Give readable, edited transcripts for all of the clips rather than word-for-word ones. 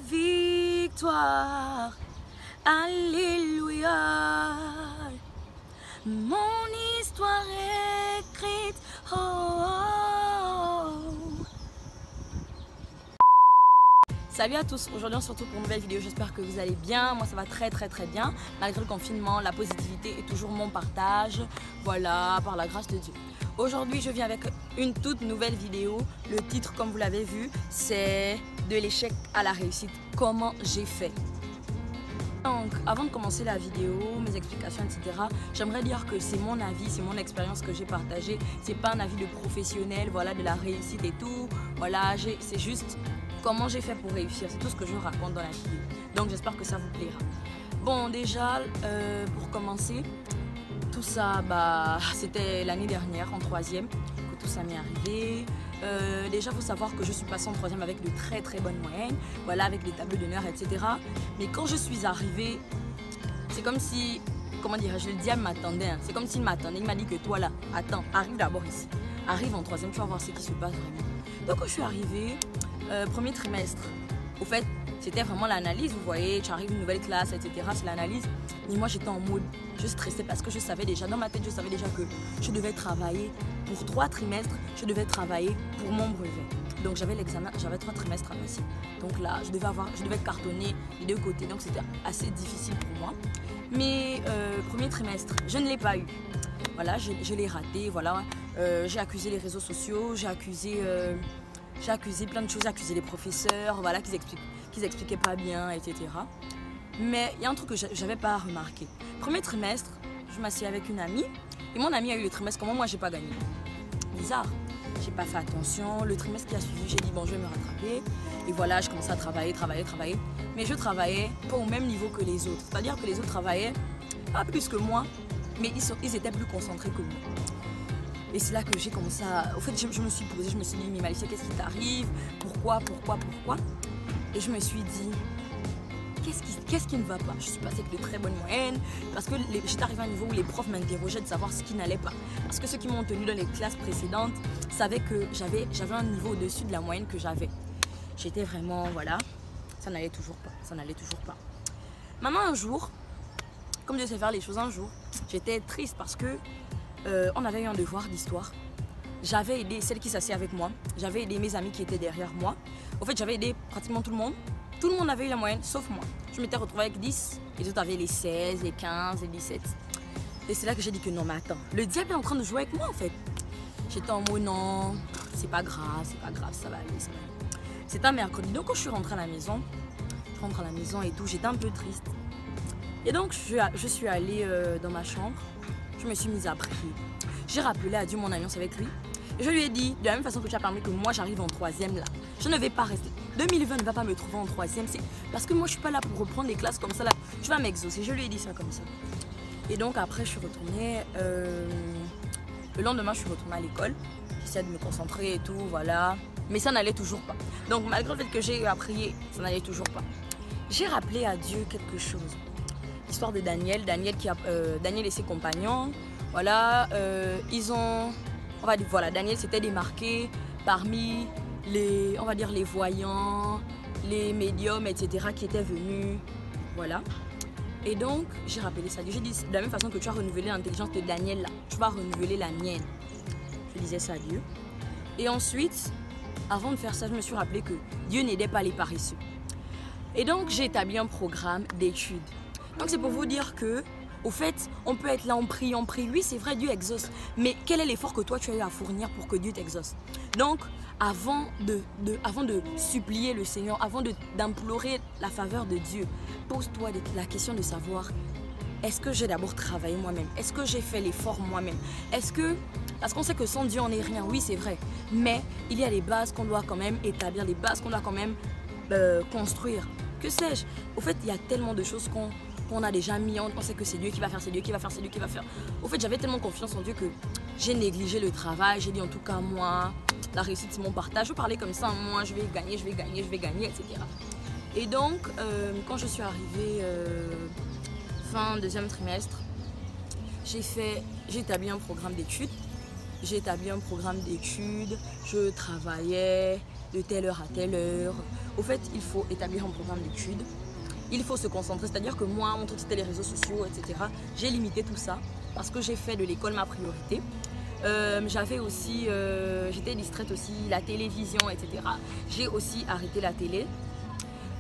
la victoire. Alléluia. Mon histoire est écrite. Oh, oh, oh. Salut à tous, aujourd'hui on se retrouve pour une nouvelle vidéo, j'espère que vous allez bien. Moi ça va très bien, malgré le confinement, la positivité est toujours mon partage. Voilà, par la grâce de Dieu. Aujourd'hui je viens avec une toute nouvelle vidéo. Le titre, comme vous l'avez vu, c'est de l'échec à la réussite, comment j'ai fait. Donc avant de commencer la vidéo, mes explications, etc., j'aimerais dire que c'est mon avis, c'est mon expérience que j'ai partagée. C'est pas un avis de professionnel, voilà, de la réussite et tout. Voilà, c'est juste comment j'ai fait pour réussir, c'est tout ce que je raconte dans la vidéo. Donc j'espère que ça vous plaira. Bon, déjà, pour commencer, tout ça, c'était l'année dernière, en 3e, que tout ça m'est arrivé. Déjà, il faut savoir que je suis passée en 3e avec de très bonnes moyennes, voilà, avec des tableaux d'honneur, etc. Mais quand je suis arrivée, c'est comme si, comment dirais-je, le diable m'attendait. Hein. C'est comme s'il m'attendait, il m'a dit que toi là, attends, arrive d'abord ici. Arrive en 3e, tu vas voir ce qui se passe vraiment. Donc quand je suis arrivée, premier trimestre, au fait, c'était vraiment l'analyse, vous voyez, tu arrives une nouvelle classe, etc. C'est l'analyse. Mais moi, j'étais en mode, je stressais parce que je savais déjà, dans ma tête, je savais déjà que je devais travailler pour 3 trimestres, je devais travailler pour mon brevet. Donc j'avais l'examen, j'avais 3 trimestres à passer. Donc là, je devais cartonner les deux côtés. Donc c'était assez difficile pour moi. Mais premier trimestre, je ne l'ai pas eu. Voilà, je l'ai raté. Voilà, j'ai accusé les réseaux sociaux, j'ai accusé plein de choses, j'ai accusé les professeurs, voilà, qu'ils expliquaient pas bien, etc. Mais il y a un truc que j'avais pas remarqué. Premier trimestre, je m'assieds avec une amie et mon amie a eu le trimestre, comment moi j'ai pas gagné. Bizarre, j'ai pas fait attention. Le trimestre qui a suivi, j'ai dit bon, je vais me rattraper. Et voilà, je commençais à travailler. Mais je travaillais pas au même niveau que les autres. C'est-à-dire que les autres travaillaient pas plus que moi, mais ils étaient plus concentrés que moi. Et c'est là que j'ai commencé à... Au fait, je me suis posée, je me suis dit, mais Malicia, qu'est-ce qui t'arrive? Pourquoi? Et je me suis dit, qu'est-ce qui ne va pas? Je suis passée avec de très bonnes moyennes, parce que j'étais arrivée à un niveau où les profs m'interrogeaient de savoir ce qui n'allait pas. Parce que ceux qui m'ont tenu dans les classes précédentes savaient que j'avais un niveau au-dessus de la moyenne que j'avais. J'étais vraiment, voilà, ça n'allait toujours pas. Maintenant, un jour, comme Dieu sait faire les choses un jour, j'étais triste parce que on avait eu un devoir d'histoire. J'avais aidé celle qui s'assied avec moi. J'avais aidé mes amis qui étaient derrière moi. Au fait, j'avais aidé pratiquement tout le monde. Tout le monde avait eu la moyenne, sauf moi. Je m'étais retrouvée avec 10. Les autres avaient les 16, les 15, les 17. Et c'est là que j'ai dit que non, mais attends. Le diable est en train de jouer avec moi, en fait. J'étais en mode non, c'est pas grave, ça va aller. C'était un mercredi. Donc quand je suis rentrée à la maison, et tout, j'étais un peu triste. Et donc je suis allée dans ma chambre. Je me suis mise à prier. J'ai rappelé à Dieu mon alliance avec lui. Et je lui ai dit, de la même façon que tu as permis que moi j'arrive en 3e là, je ne vais pas rester. 2020 ne va pas me trouver en 3e. C'est parce que moi je suis pas là pour reprendre les classes comme ça là. Tu vas m'exaucer. Je lui ai dit ça comme ça. Et donc après je suis retournée. Le lendemain je suis retournée à l'école. J'essayais de me concentrer et tout, voilà. Mais ça n'allait toujours pas. Donc malgré le fait que j'ai eu à prier, ça n'allait toujours pas. J'ai rappelé à Dieu quelque chose. L'histoire de Daniel, Daniel et ses compagnons, voilà, Daniel s'était démarqué parmi les, on va dire, les voyants, les médiums, etc. qui étaient venus, voilà. Et donc, j'ai rappelé ça. J'ai dit, de la même façon que tu as renouvelé l'intelligence de Daniel, là, tu vas renouveler la mienne. Je disais ça à Dieu. Et ensuite, avant de faire ça, je me suis rappelé que Dieu n'aidait pas les paresseux. Et donc, j'ai établi un programme d'études. Donc c'est pour vous dire que, au fait, on peut être là, on prie. Oui, c'est vrai, Dieu exauce. Mais quel est l'effort que toi tu as eu à fournir pour que Dieu t'exauce? Donc, avant de supplier le Seigneur, avant d'implorer la faveur de Dieu, pose-toi la question de savoir, est-ce que j'ai d'abord travaillé moi-même? Est-ce que j'ai fait l'effort moi-même? Parce qu'on sait que sans Dieu on n'est rien, oui c'est vrai. Mais il y a des bases qu'on doit quand même établir, des bases qu'on doit quand même construire. Que sais-je? Au fait, il y a tellement de choses qu'on a déjà mis, on sait que c'est Dieu qui va faire, c'est Dieu qui va faire, c'est Dieu qui va faire. Au fait, j'avais tellement confiance en Dieu que j'ai négligé le travail. J'ai dit en tout cas, moi, la réussite c'est mon partage. Je parlais comme ça, moi je vais gagner, etc. Et donc, quand je suis arrivée fin 2e trimestre, j'ai établi un programme d'études. Je travaillais, de telle heure à telle heure. Au fait, il faut établir un programme d'études. Il faut se concentrer, c'est-à-dire que moi, mon truc c'était les réseaux sociaux, etc. J'ai limité tout ça parce que j'ai fait de l'école ma priorité. J'avais aussi, j'étais distraite aussi, la télévision, etc. J'ai aussi arrêté la télé.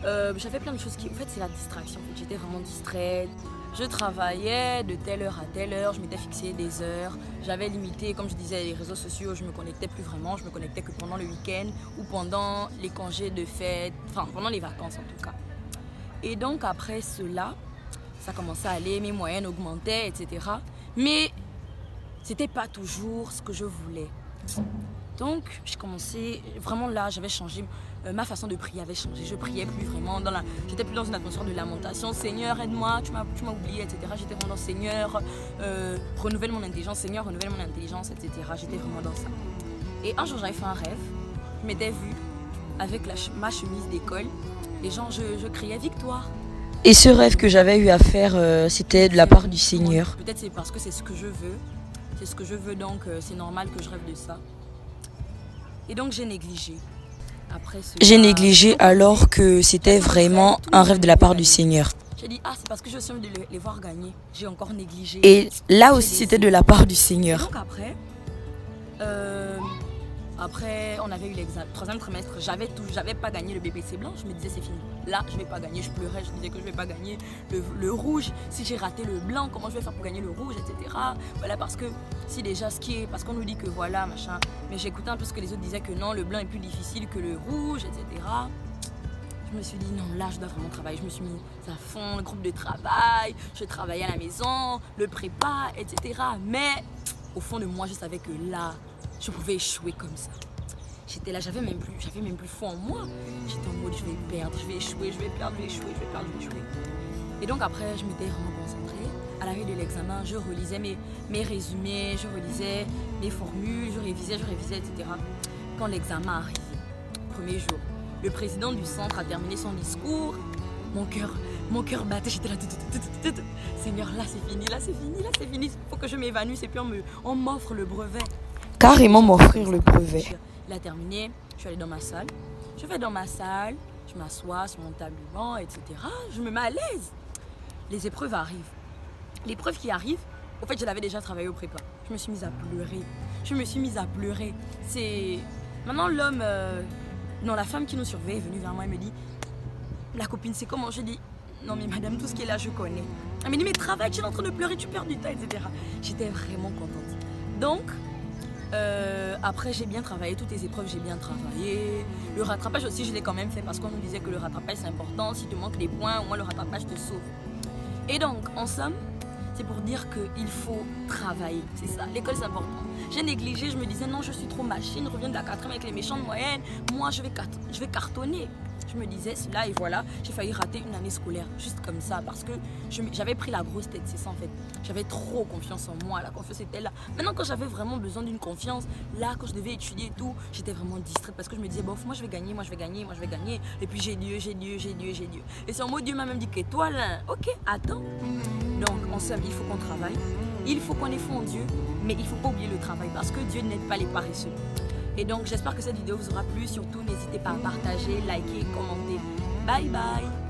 J'avais plein de choses qui, en fait, c'est la distraction. En fait. J'étais vraiment distraite. Je travaillais de telle heure à telle heure, je m'étais fixé des heures. J'avais limité, comme je disais, les réseaux sociaux, je me connectais plus vraiment. Je me connectais que pendant le week-end ou pendant les congés de fête, enfin pendant les vacances en tout cas. Et donc après cela, ça commençait à aller, mes moyennes augmentaient, etc. Mais c'était pas toujours ce que je voulais. Donc j'ai commencé, vraiment là j'avais changé, ma façon de prier avait changé. Je priais plus vraiment, j'étais plus dans une atmosphère de lamentation. Seigneur aide-moi, tu m'as oublié, etc. J'étais vraiment dans Seigneur, renouvelle mon intelligence, Seigneur renouvelle mon intelligence, etc. J'étais vraiment dans ça. Et un jour j'avais fait un rêve, je m'étais vue avec ma chemise d'école. Et genre je criais victoire. Et ce rêve que j'avais eu à faire, c'était de la part du Seigneur. Peut-être c'est parce que c'est ce que je veux. C'est ce que je veux, donc c'est normal que je rêve de ça. Et donc j'ai négligé. J'ai négligé alors que c'était vraiment un rêve de la part du Seigneur. J'ai dit, ah c'est parce que je suis envie de les voir gagner. J'ai encore négligé. Et là aussi c'était de la part du Seigneur. Et donc après, on avait eu l'examen, troisième trimestre, j'avais pas gagné le BPC blanc, je me disais c'est fini. Là, je vais pas gagner, je pleurais, je disais que je vais pas gagner le rouge. Si j'ai raté le blanc, comment je vais faire pour gagner le rouge, etc. Voilà, parce que si déjà ce qui est, parce qu'on nous dit que voilà, machin, mais j'écoutais un peu ce que les autres disaient que non, le blanc est plus difficile que le rouge, etc. Je me suis dit non, là je dois vraiment travailler, je me suis mis à fond, le groupe de travail, je travaillais à la maison, le prépa, etc. Mais au fond de moi, je savais que là, je pouvais échouer comme ça. J'étais là, j'avais même plus foi en moi. J'étais en mode je vais perdre, je vais échouer, je vais perdre, je vais échouer, je vais perdre, je vais échouer. Et donc après, je m'étais vraiment concentrée. À la veille de l'examen, je relisais mes résumés, je relisais mes formules, je révisais, etc. Quand l'examen arrive, premier jour, le président du centre a terminé son discours. Mon cœur battait, j'étais là, Seigneur, là c'est fini, là c'est fini, là c'est fini. Il faut que je m'évanouisse et puis on m'offre le brevet. Carrément m'offrir le brevet. Il a terminé, je suis allée dans ma salle. Je vais dans ma salle, je m'assois sur mon tableau, etc. Je me mets à l'aise. Les épreuves arrivent. L'épreuve qui arrive, au fait, je l'avais déjà travaillé au prépa. Je me suis mise à pleurer. C'est... Maintenant, la femme qui nous surveille est venue vers moi et me dit, la copine, c'est comment? Je dis, non mais madame, tout ce qui est là, je connais. Elle me dit, mais travaille, tu es en train de pleurer, tu perds du temps, etc. J'étais vraiment contente. Donc, après j'ai bien travaillé, toutes les épreuves j'ai bien travaillé. Le rattrapage aussi je l'ai quand même fait parce qu'on nous disait que le rattrapage c'est important. Si tu manques les points, au moins le rattrapage te sauve. Et donc en somme, c'est pour dire qu'il faut travailler, c'est ça, l'école c'est important. J'ai négligé, je me disais non je suis trop machine, reviens de la 4e avec les méchantes moyennes, moi je vais cartonner. Je me disais cela et voilà, j'ai failli rater une année scolaire, juste comme ça, parce que j'avais pris la grosse tête, c'est ça en fait. J'avais trop confiance en moi, la confiance était là. Maintenant quand j'avais vraiment besoin d'une confiance, là quand je devais étudier et tout, j'étais vraiment distraite parce que je me disais, bof, moi je vais gagner. Et puis j'ai Dieu. Et c'est en mode Dieu m'a même dit que toi là, ok, attends. Donc en somme, il faut qu'on travaille, il faut qu'on ait foi en Dieu, mais il ne faut pas oublier le travail parce que Dieu n'aide pas les paresseux. Et donc j'espère que cette vidéo vous aura plu, surtout n'hésitez pas à partager, liker, commenter. Bye bye.